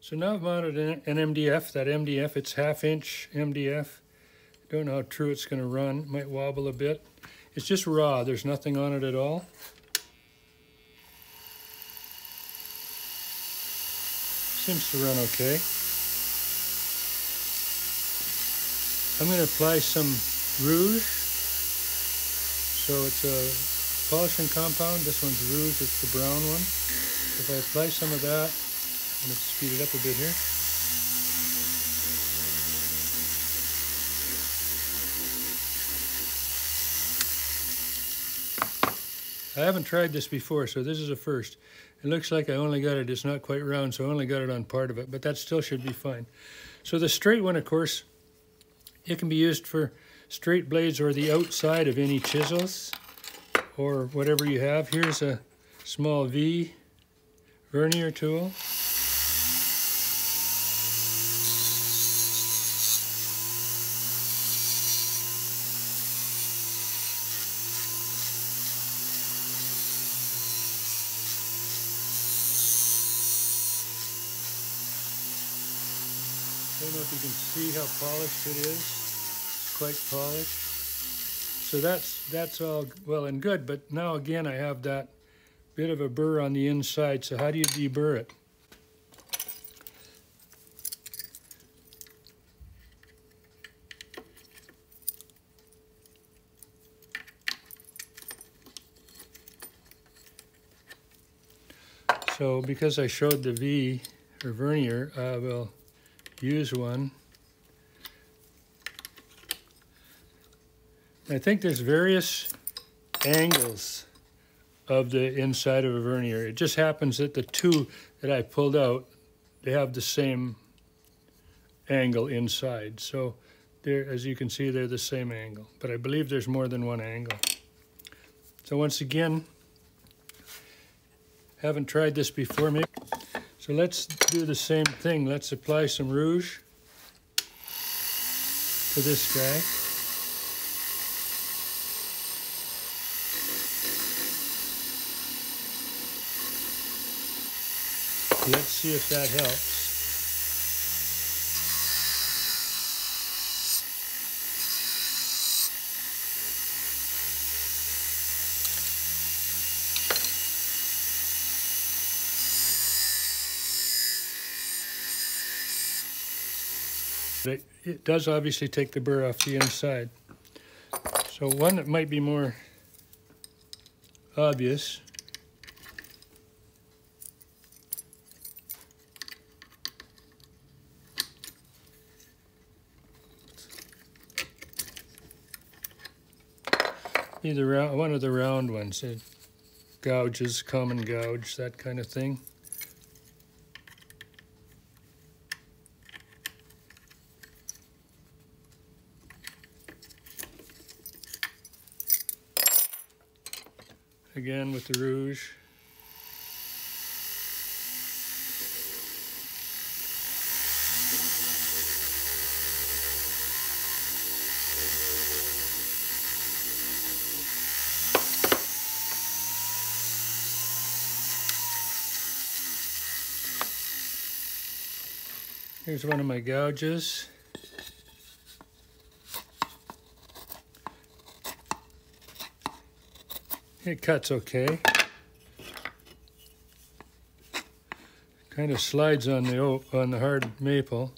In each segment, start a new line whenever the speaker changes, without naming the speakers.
So now I've mounted an MDF. That MDF, it's 1/2 inch MDF. Don't know how true it's going to run. It might wobble a bit. It's just raw. There's nothing on it at all. Seems to run okay. I'm going to apply some rouge. So it's a polishing compound. This one's rouge. It's the brown one. If I apply some of that, I'm going to speed it up a bit here. I haven't tried this before, so this is a first. It looks like I only got it, it's not quite round, so I only got it on part of it, but that still should be fine. So the straight one, of course, it can be used for straight blades or the outside of any chisels or whatever you have. Here's a small V vernier tool. I don't know if you can see how polished it is. It's quite polished. So that's all well and good, but now again I have that bit of a burr on the inside. So how do you deburr it? So because I showed the V or vernier, I will use one. I think there's various angles of the inside of a vernier. It just happens that the two that I pulled out, they have the same angle inside. So they're, as you can see, they're the same angle. But I believe there's more than one angle. So once again, haven't tried this before. Maybe. So let's do the same thing. Let's apply some rouge to this guy. Let's see if that helps. But it does obviously take the burr off the inside. So one that might be more obvious . Either one of the round ones, it gouges, common gouge, that kind of thing. Again with the rouge. Here's one of my gouges. It cuts okay. Kind of slides on the oak, on the hard maple.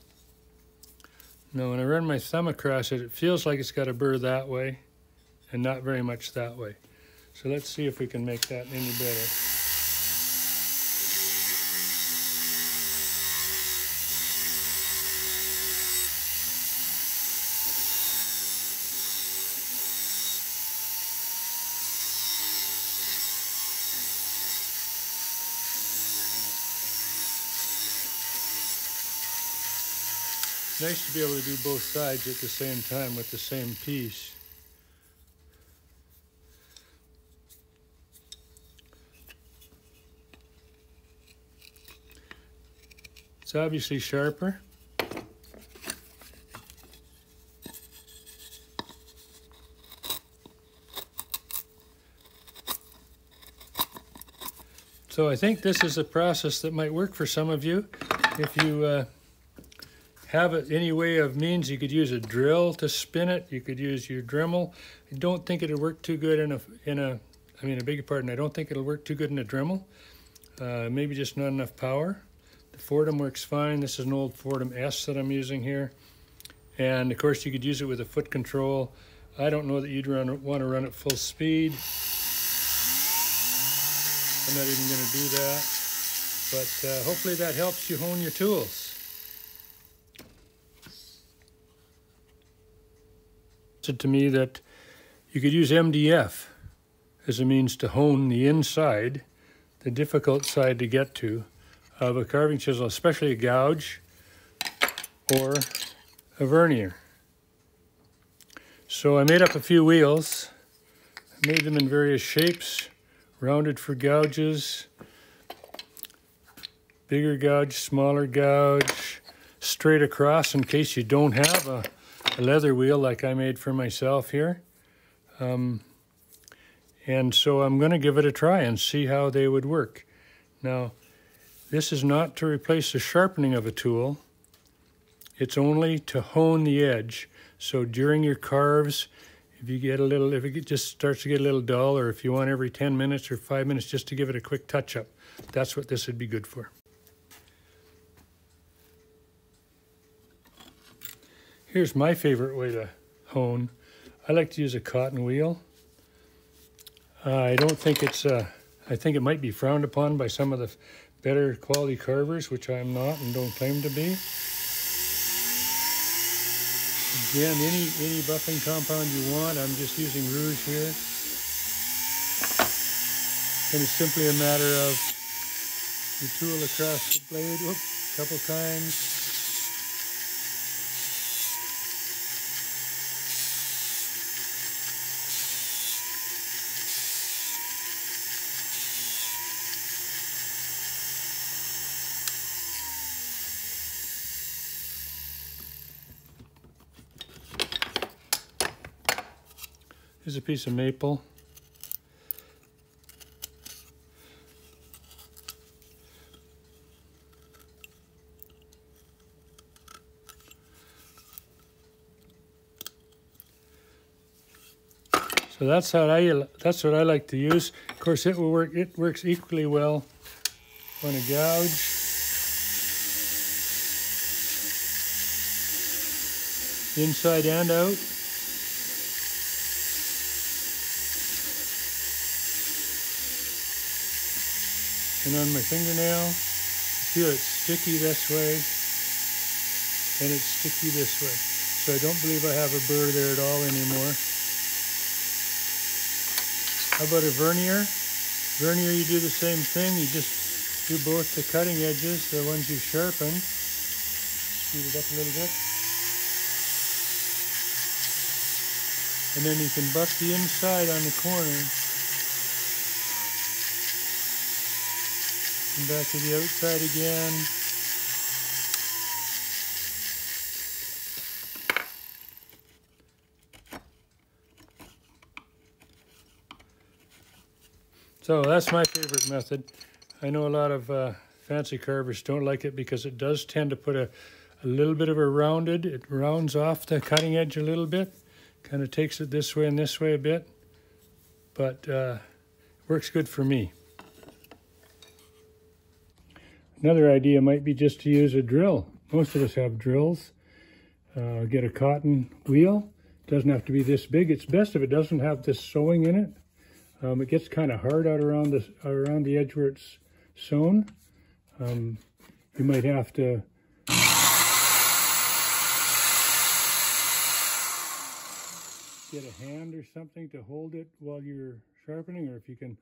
Now when I run my thumb across it, it feels like it's got a burr that way and not very much that way. So let's see if we can make that any better. Nice to be able to do both sides at the same time with the same piece. It's obviously sharper. So I think this is a process that might work for some of you. If you have it any way of means, you could use a drill to spin it. You could use your Dremel. I don't think it'll work too good I beg your pardon, I don't think it'll work too good in a Dremel. Maybe just not enough power. The Foredom works fine. This is an old Foredom S that I'm using here. And of course you could use it with a foot control. I don't know that you'd want to run at full speed. I'm not even going to do that. But hopefully that helps you hone your tools. It said to me that you could use MDF as a means to hone the inside, the difficult side to get to, of a carving chisel, especially a gouge or a vernier. So I made up a few wheels. I made them in various shapes, rounded for gouges, bigger gouge, smaller gouge, straight across in case you don't have a leather wheel like I made for myself here. And so I'm going to give it a try and see how they would work. Now, this is not to replace the sharpening of a tool. It's only to hone the edge. So during your carves, if it just starts to get a little dull, or if you want every 10 minutes or 5 minutes just to give it a quick touch-up, that's what this would be good for. Here's my favorite way to hone. I like to use a cotton wheel. I don't think I think it might be frowned upon by some of the better quality carvers, which I'm not and don't claim to be. Again, any buffing compound you want. I'm just using rouge here. And it's simply a matter of the tool across the blade, a couple times. Here's a piece of maple. So that's what I like to use. Of course, it works equally well on a gouge. Inside and out. And on my fingernail, I feel it's sticky this way, and it's sticky this way. So I don't believe I have a burr there at all anymore. How about a vernier? Vernier, you do the same thing. You just do both the cutting edges, the ones you've sharpened. Speed it up a little bit. And then you can buff the inside on the corner. And back to the outside again. So that's my favorite method. I know a lot of fancy carvers don't like it because it does tend to put a little bit of a rounded, it rounds off the cutting edge a little bit, kind of takes it this way and this way a bit, but works good for me. Another idea might be just to use a drill. Most of us have drills. Get a cotton wheel. It doesn't have to be this big. It's best if it doesn't have this sewing in it. It gets kind of hard out around the edge where it's sewn. You might have to get a hand or something to hold it while you're sharpening, or if you can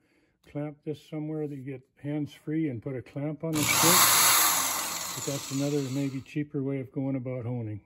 clamp this somewhere that you get hands-free and put a clamp on the stick. But that's another maybe cheaper way of going about honing.